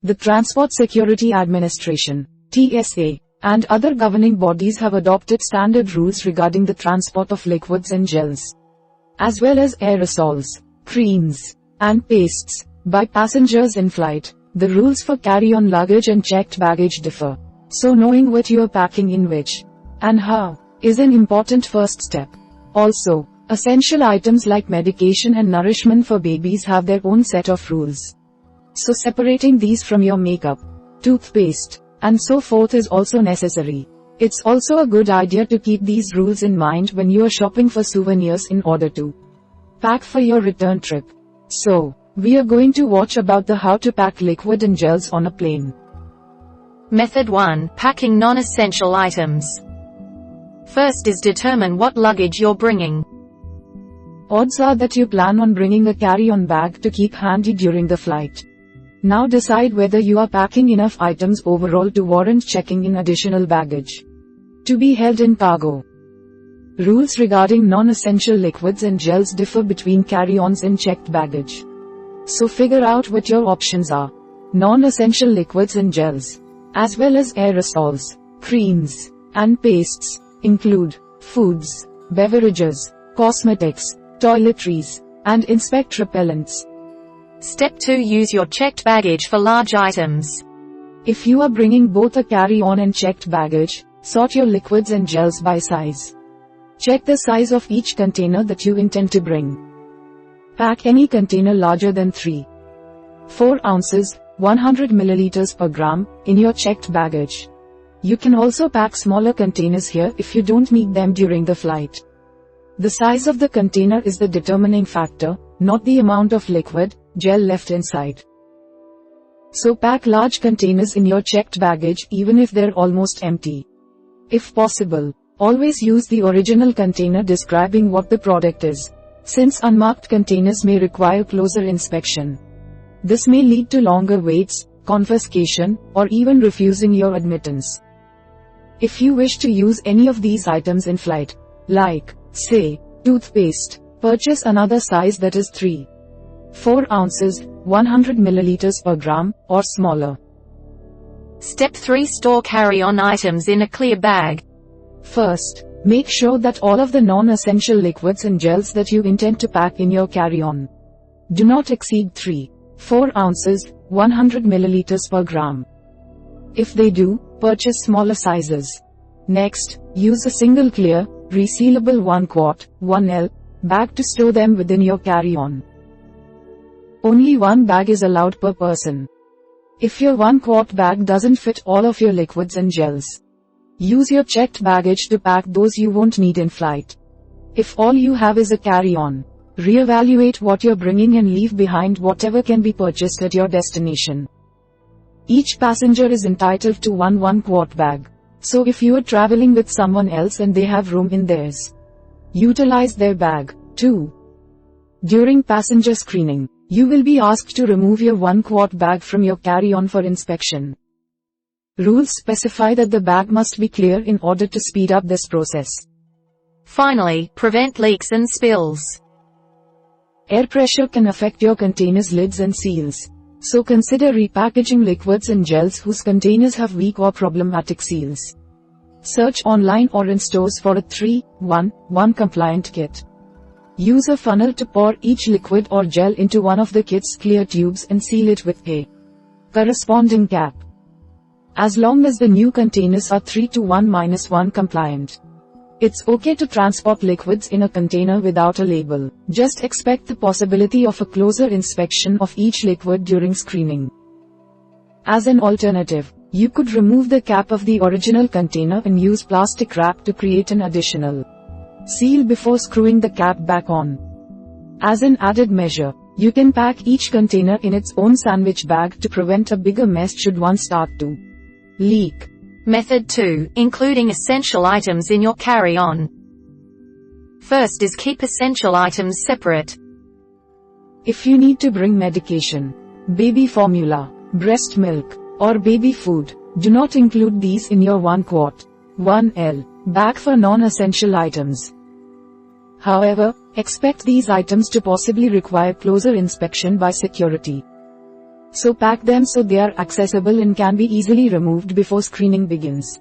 The Transport Security Administration (TSA) and other governing bodies have adopted standard rules regarding the transport of liquids and gels, as well as aerosols, creams, and pastes, by passengers in flight. The rules for carry-on luggage and checked baggage differ, so knowing what you are packing in which, and how, is an important first step. Also, essential items like medication and nourishment for babies have their own set of rules. So separating these from your makeup, toothpaste, and so forth is also necessary. It's also a good idea to keep these rules in mind when you are shopping for souvenirs in order to pack for your return trip. So, we are going to watch about the how to pack liquid and gels on a plane. Method 1. Packing non-essential items. First is determine what luggage you're bringing. Odds are that you plan on bringing a carry-on bag to keep handy during the flight. Now decide whether you are packing enough items overall to warrant checking in additional baggage to be held in cargo. Rules regarding non-essential liquids and gels differ between carry-ons and checked baggage. So figure out what your options are. Non-essential liquids and gels, as well as aerosols, creams, and pastes, include foods, beverages, cosmetics, toiletries, and insect repellents. Step 2. Use your checked baggage for large items. If you are bringing both a carry-on and checked baggage, sort your liquids and gels by size. Check the size of each container that you intend to bring. Pack any container larger than 3.4 ounces, 100 milliliters per gram, in your checked baggage. You can also pack smaller containers here if you don't need them during the flight. The size of the container is the determining factor, not the amount of liquid, gel left inside. So pack large containers in your checked baggage even if they're almost empty. If possible, always use the original container describing what the product is, since unmarked containers may require closer inspection. This may lead to longer waits, confiscation, or even refusing your admittance. If you wish to use any of these items in flight, like, say, toothpaste, purchase another size that is 3.4 ounces, 100 milliliters per gram, or smaller. Step 3. Store carry-on items in a clear bag. First, make sure that all of the non-essential liquids and gels that you intend to pack in your carry-on do not exceed 3.4 ounces, 100 milliliters per gram. If they do, purchase smaller sizes. Next, use a single clear, resealable 1 quart, 1L, bag to store them within your carry-on. Only one bag is allowed per person. If your 1 quart bag doesn't fit all of your liquids and gels, use your checked baggage to pack those you won't need in flight. If all you have is a carry-on, reevaluate what you're bringing and leave behind whatever can be purchased at your destination. Each passenger is entitled to one 1 quart bag, so if you are traveling with someone else and they have room in theirs, utilize their bag, too. During passenger screening, you will be asked to remove your 1 quart bag from your carry-on for inspection. Rules specify that the bag must be clear in order to speed up this process. Finally, prevent leaks and spills. Air pressure can affect your containers' lids and seals, so consider repackaging liquids and gels whose containers have weak or problematic seals. Search online or in stores for a 3-1-1 compliant kit. Use a funnel to pour each liquid or gel into one of the kit's clear tubes and seal it with a corresponding cap. As long as the new containers are 3-1-1 compliant, it's okay to transport liquids in a container without a label. Just expect the possibility of a closer inspection of each liquid during screening. As an alternative, you could remove the cap of the original container and use plastic wrap to create an additional seal before screwing the cap back on. As an added measure, you can pack each container in its own sandwich bag to prevent a bigger mess should one start to leak. Method 2. Including essential items in your carry-on. First is keep essential items separate. If you need to bring medication, baby formula, breast milk, or baby food, do not include these in your 1 quart, 1L, bag for non-essential items. However, expect these items to possibly require closer inspection by security. So pack them so they are accessible and can be easily removed before screening begins.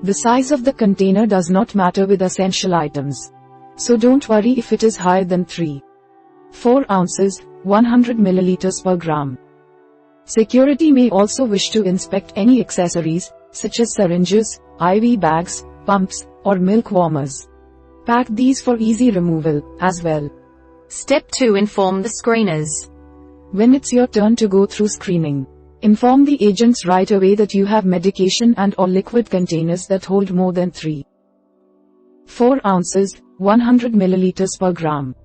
The size of the container does not matter with essential items. So don't worry if it is higher than 3.4 ounces, 100 milliliters per gram. Security may also wish to inspect any accessories, such as syringes, IV bags, pumps, or milk warmers. Pack these for easy removal, as well. Step 2. Inform the screeners. When it's your turn to go through screening, inform the agents right away that you have medication and/or liquid containers that hold more than 3.4 ounces, 100 milliliters per gram.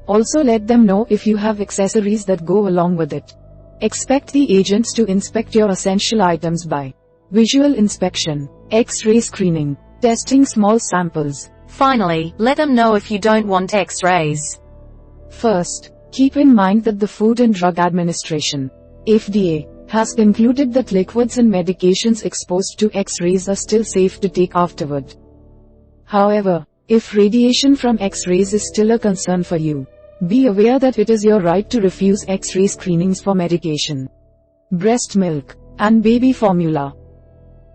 Also let them know if you have accessories that go along with it. Expect the agents to inspect your essential items by visual inspection, X-ray screening, testing small samples. Finally, let them know if you don't want X-rays. First, keep in mind that the Food and Drug Administration, FDA, has concluded that liquids and medications exposed to X-rays are still safe to take afterward. However, if radiation from X-rays is still a concern for you, be aware that it is your right to refuse X-ray screenings for medication, breast milk, and baby formula.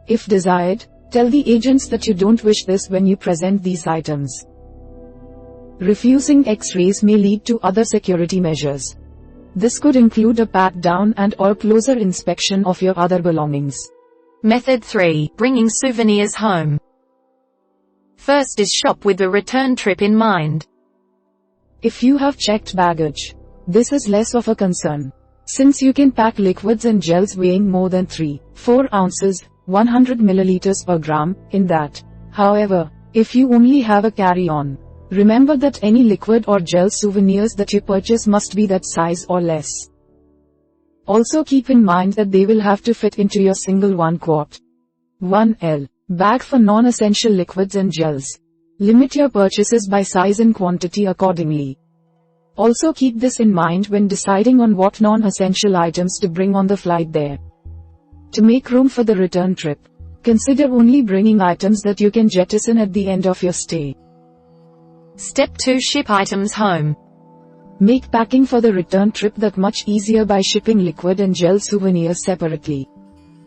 If desired, tell the agents that you don't wish this when you present these items. Refusing X-rays may lead to other security measures. This could include a pat-down and/or closer inspection of your other belongings. Method 3. Bringing souvenirs home. First is shop with the return trip in mind. If you have checked baggage, this is less of a concern, since you can pack liquids and gels weighing more than 3.4 ounces, 100 milliliters per gram, in that. However, if you only have a carry-on, remember that any liquid or gel souvenirs that you purchase must be that size or less. Also keep in mind that they will have to fit into your single 1/4 bag for non-essential liquids and gels. Limit your purchases by size and quantity accordingly. Also keep this in mind when deciding on what non-essential items to bring on the flight there. To make room for the return trip, consider only bringing items that you can jettison at the end of your stay. Step 2. Ship items home. Make packing for the return trip that much easier by shipping liquid and gel souvenirs separately.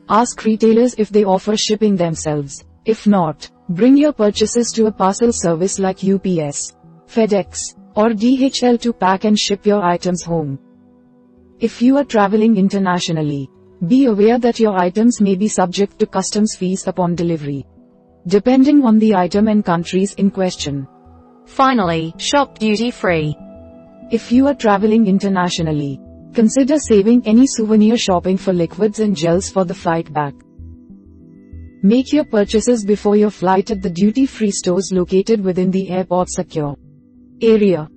Ask retailers if they offer shipping themselves. If not, bring your purchases to a parcel service like UPS, FedEx, or DHL to pack and ship your items home. If you are traveling internationally, be aware that your items may be subject to customs fees upon delivery, depending on the item and countries in question. Finally, shop duty-free. If you are traveling internationally, consider saving any souvenir shopping for liquids and gels for the flight back. Make your purchases before your flight at the duty-free stores located within the airport secure area.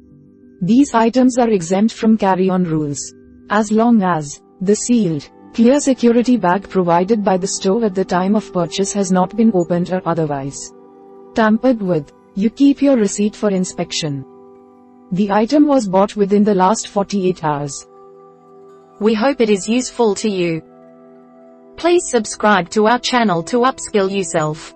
These items are exempt from carry-on rules, as long as the sealed, clear security bag provided by the store at the time of purchase has not been opened or otherwise tampered with. You keep your receipt for inspection. The item was bought within the last 48 hours. We hope it is useful to you. Please subscribe to our channel to upskill yourself.